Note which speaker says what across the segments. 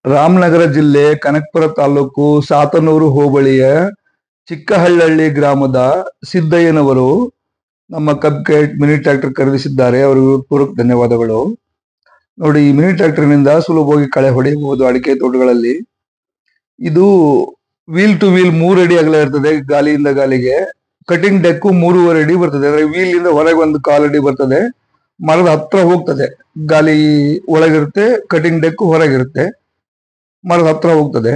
Speaker 1: ರಾಮನಗರ ಜಿಲ್ಲೆ ಕನಕಪುರ ತಾಲೂಕು ಸಾತನೂರು ಹೋಬಳಿಯ ಚಿಕ್ಕಹಳ್ಳಹಳ್ಳಿ ಗ್ರಾಮದ ಸಿದ್ದಯ್ಯನವರು ನಮ್ಮ ಕಬ್ಕೈಟ್ ಮಿನಿ ಟ್ರ್ಯಾಕ್ಟರ್ ಖರೀದಿಸಿದ್ದಾರೆ. ಅವರಿಗೂ ಪೂರ್ವಕ ಧನ್ಯವಾದಗಳು. ನೋಡಿ, ಈ ಮಿನಿ ಟ್ರ್ಯಾಕ್ಟರ್ನಿಂದ ಸುಲಭವಾಗಿ ಕಳೆ ಹೊಡೆಯಬಹುದು ಅಡಿಕೆ ತೋಟಗಳಲ್ಲಿ. ಇದು ವೀಲ್ ಟು ವೀಲ್ 3 ಅಡಿ ಅಗಲ ಇರ್ತದೆ. ಗಾಲಿಯಿಂದ ಗಾಲಿಗೆ ಕಟಿಂಗ್ ಡೆಕ್ 3.5 ಅಡಿ ಬರ್ತದೆ. ಅಂದ್ರೆ ವೀಲ್ ಇಂದ ಹೊರಗೆ 1/4 ಅಡಿ ಬರ್ತದೆ. ಮರದ ಹತ್ರ ಹೋಗ್ತದೆ. ಗಾಲಿ ಒಳಗಿರುತ್ತೆ, ಕಟಿಂಗ್ ಡೆಕ್ ಹೊರಗಿರುತ್ತೆ, ಮರದ ಹತ್ರ ಹೋಗ್ತದೆ.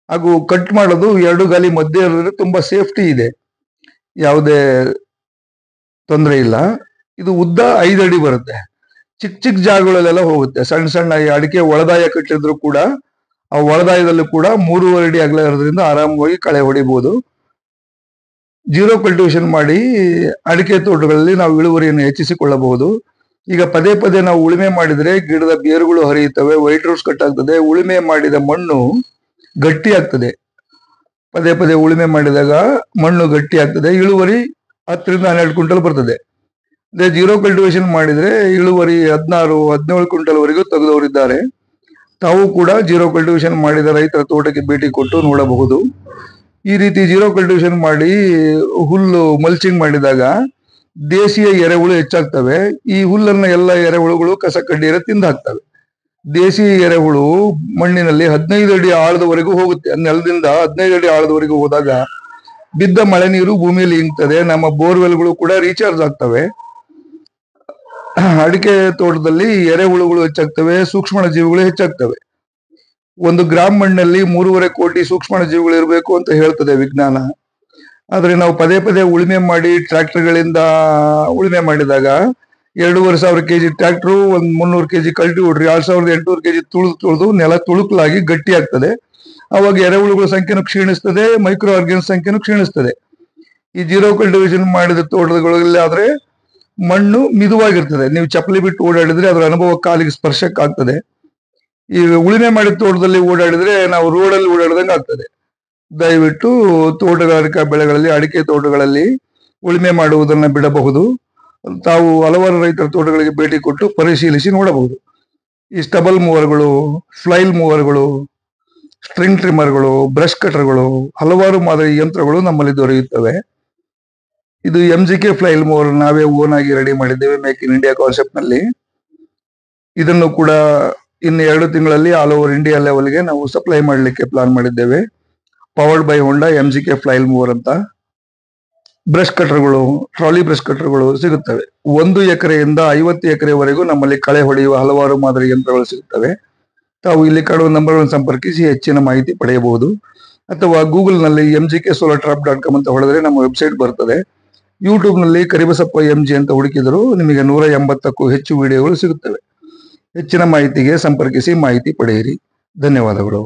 Speaker 1: ಹಾಗೂ ಕಟ್ ಮಾಡೋದು 2 ಗಾಲಿ ಮಧ್ಯೆ ಇರೋದ್ರಿಂದ ತುಂಬಾ ಸೇಫ್ಟಿ ಇದೆ, ಯಾವುದೇ ತೊಂದರೆ ಇಲ್ಲ. ಇದು ಉದ್ದ 5 ಅಡಿ ಬರುತ್ತೆ. ಚಿಕ್ಕ ಚಿಕ್ಕ ಜಾಗಗಳಲ್ಲೆಲ್ಲ ಹೋಗುತ್ತೆ. ಸಣ್ಣ ಸಣ್ಣ ಅಡಿಕೆ ಒಳದಾಯ ಕಟ್ಟಿದ್ರು ಕೂಡ ಆ ಒಳದಾಯದಲ್ಲೂ ಕೂಡ 3.5 ಅಡಿ ಅಗಲ ಇರೋದ್ರಿಂದ ಆರಾಮವಾಗಿ ಕಳೆ ಹೊಡಿಬಹುದು. ಜೀರೋ ಕಲ್ಟಿವೇಶನ್ ಮಾಡಿ ಅಡಿಕೆ ತೋಟಗಳಲ್ಲಿ ನಾವು ಇಳುವರಿಯನ್ನು ಹೆಚ್ಚಿಸಿಕೊಳ್ಳಬಹುದು. ಈಗ ಪದೇ ಪದೇ ನಾವು ಉಳುಮೆ ಮಾಡಿದ್ರೆ ಗಿಡದ ಬೇರುಗಳು ಹರಿಯುತ್ತವೆ, ವೈಟ್ ರೂಟ್ಸ್ ಕಟ್ ಆಗ್ತದೆ. ಉಳುಮೆ ಮಾಡಿದ ಮಣ್ಣು ಗಟ್ಟಿ ಆಗ್ತದೆ. ಪದೇ ಪದೇ ಉಳುಮೆ ಮಾಡಿದಾಗ ಮಣ್ಣು ಗಟ್ಟಿ ಆಗ್ತದೆ. ಇಳುವರಿ 10 ರಿಂದ 12 ಕ್ವಿಂಟಲ್ ಬರ್ತದೆ. ಅದೇ ಜೀರೋ ಕಲ್ಟಿವೇಶನ್ ಮಾಡಿದ್ರೆ ಇಳುವರಿ 16-17 ಕ್ವಿಂಟಲ್ ವರೆಗೂ ತೆಗೆದವರಿದ್ದಾರೆ. ತಾವು ಕೂಡ ಜೀರೋ ಕಲ್ಟಿವೇಶನ್ ಮಾಡಿದ ರೈತರ ತೋಟಕ್ಕೆ ಭೇಟಿ ಕೊಟ್ಟು ನೋಡಬಹುದು. ಈ ರೀತಿ ಜೀರೋ ಕಲ್ಟಿವೇಶನ್ ಮಾಡಿ ಹುಲ್ಲು ಮಲ್ಚಿಂಗ್ ಮಾಡಿದಾಗ ದೇಶೀಯ ಎರೆಹುಳು ಹೆಚ್ಚಾಗ್ತವೆ. ಈ ಹುಲ್ಲನ್ನ ಎಲ್ಲ ಎರೆಹುಳುಗಳು ಕಸ ಕಡ್ಡಿಯರ ತಿಂದು ಹಾಕ್ತವೆ. ದೇಶಿ ಎರೆಹುಳು ಮಣ್ಣಿನಲ್ಲಿ 15 ಅಡಿ ಆಳದವರೆಗೂ ಹೋಗುತ್ತೆ. ನೆಲದಿಂದ 15 ಅಡಿ ಆಳದವರೆಗೂ ಹೋದಾಗ ಬಿದ್ದ ಮಳೆ ನೀರು ಭೂಮಿಯಲ್ಲಿ ಇಂಗ್ತದೆ. ನಮ್ಮ ಬೋರ್ವೆಲ್ಗಳು ಕೂಡ ರೀಚಾರ್ಜ್ ಆಗ್ತವೆ. ಅಡಿಕೆ ತೋಟದಲ್ಲಿ ಎರೆಹುಳುಗಳು ಹೆಚ್ಚಾಗ್ತವೆ, ಸೂಕ್ಷ್ಮ ಜೀವಿಗಳು ಹೆಚ್ಚಾಗ್ತವೆ. 1 ಗ್ರಾಮ್ ಮಣ್ಣಲ್ಲಿ 3.5 ಕೋಟಿ ಸೂಕ್ಷ್ಮ ಜೀವಿಗಳು ಇರಬೇಕು ಅಂತ ಹೇಳ್ತದೆ ವಿಜ್ಞಾನ. ಆದ್ರೆ ನಾವು ಪದೇ ಪದೇ ಉಳುಮೆ ಮಾಡಿ ಟ್ರ್ಯಾಕ್ಟರ್ಗಳಿಂದ ಉಳುಮೆ ಮಾಡಿದಾಗ 2500 KG tractor, 300 KG cultivator, 2800 KG ತುಳಿದು ನೆಲ ತುಳುಕಲಾಗಿ ಗಟ್ಟಿ ಆಗ್ತದೆ. ಅವಾಗ ಎರೆಹುಳುಗಳ ಸಂಖ್ಯೆನೂ ಕ್ಷೀಣಿಸ್ತದೆ, ಮೈಕ್ರೋ ಆರ್ಗನ್ಸ್ ಸಂಖ್ಯೆನೂ ಕ್ಷೀಣಿಸ್ತದೆ. ಈ ಜೀರೋ ಕಲ್ಟಿವೇಶನ್ ಮಾಡಿದ ತೋಟಗಳಲ್ಲಿ ಆದ್ರೆ ಮಣ್ಣು ಮಿದುವಾಗಿರ್ತದೆ. ನೀವು ಚಪ್ಪಲಿ ಬಿಟ್ಟು ಓಡಾಡಿದ್ರೆ ಅದರ ಅನುಭವ ಕಾಲಿಗೆ ಸ್ಪರ್ಶಕ್ಕಾಗ್ತದೆ. ಈ ಉಳುಮೆ ಮಾಡಿದ ತೋಟದಲ್ಲಿ ಓಡಾಡಿದ್ರೆ ನಾವು ರೋಡಲ್ಲಿ ಓಡಾಡಿದಂಗೆ ಆಗ್ತದೆ. ದಯವಿಟ್ಟು ತೋಟಗಾರಿಕಾ ಬೆಳೆಗಳಲ್ಲಿ, ಅಡಿಕೆ ತೋಟಗಳಲ್ಲಿ ಉಳುಮೆ ಮಾಡುವುದನ್ನ ಬಿಡಬಹುದು. ತಾವು ಹಲವಾರು ರೈತರ ತೋಟಗಳಿಗೆ ಭೇಟಿ ಕೊಟ್ಟು ಪರಿಶೀಲಿಸಿ ನೋಡಬಹುದು. ಈ ಸ್ಟಬಲ್ ಮೂವರ್ಗಳು, ಫ್ಲೈಲ್ ಮೂವರ್ಗಳು, ಸ್ಟ್ರಿಂಗ್ ಟ್ರಿಮ್ಮರ್ಗಳು, ಬ್ರಷ್ ಕಟರ್ಗಳು, ಹಲವಾರು ಮಾದರಿ ಯಂತ್ರಗಳು ನಮ್ಮಲ್ಲಿ ದೊರೆಯುತ್ತವೆ. ಇದು MGK ಫ್ಲೈಲ್ ಮೂವರ್ ನಾವೇ ಓನ್ ಆಗಿ ರೆಡಿ ಮಾಡಿದ್ದೇವೆ, ಮೇಕ್ ಇನ್ ಇಂಡಿಯಾ ಕಾನ್ಸೆಪ್ಟ್ ನಲ್ಲಿ. ಇದನ್ನು ಕೂಡ ಇನ್ನು 2 ತಿಂಗಳಲ್ಲಿ ಆಲ್ ಓವರ್ ಇಂಡಿಯಾ ಲೆವೆಲ್ಗೆ ನಾವು ಸಪ್ಲೈ ಮಾಡಲಿಕ್ಕೆ ಪ್ಲಾನ್ ಮಾಡಿದ್ದೇವೆ. Powered by Honda MGK flail mower ಅಂತ. ಬ್ರಷ್ ಕಟರ್ಗಳು, ಟ್ರಾಲಿ ಬ್ರಷ್ ಕಟರ್ಗಳು ಸಿಗುತ್ತವೆ. 1 ಎಕರೆಯಿಂದ 50 ಎಕರೆವರೆಗೂ ನಮ್ಮಲ್ಲಿ ಕಳೆ ಹೊಡೆಯುವ ಹಲವಾರು ಮಾದರಿ ಯಂತ್ರಗಳು ಸಿಗುತ್ತವೆ. ತಾವು ಇಲ್ಲಿ ಕಾಣುವ ನಂಬರ್ಗಳನ್ನು ಸಂಪರ್ಕಿಸಿ ಹೆಚ್ಚಿನ ಮಾಹಿತಿ ಪಡೆಯಬಹುದು. ಅಥವಾ ಗೂಗಲ್ ನಲ್ಲಿ mgksolartrap.com ಅಂತ ಹೊಡೆದ್ರೆ ನಮ್ಮ ವೆಬ್ಸೈಟ್ ಬರ್ತದೆ. ಯೂಟ್ಯೂಬ್ ನಲ್ಲಿ ಕರಿಬಸಪ್ಪ MG ಅಂತ ಹುಡುಕಿದರೂ ನಿಮಗೆ 180ಕ್ಕೂ ಹೆಚ್ಚು ವಿಡಿಯೋಗಳು ಸಿಗುತ್ತವೆ. ಹೆಚ್ಚಿನ ಮಾಹಿತಿಗೆ ಸಂಪರ್ಕಿಸಿ ಮಾಹಿತಿ ಪಡೆಯಿರಿ. ಧನ್ಯವಾದಗಳು.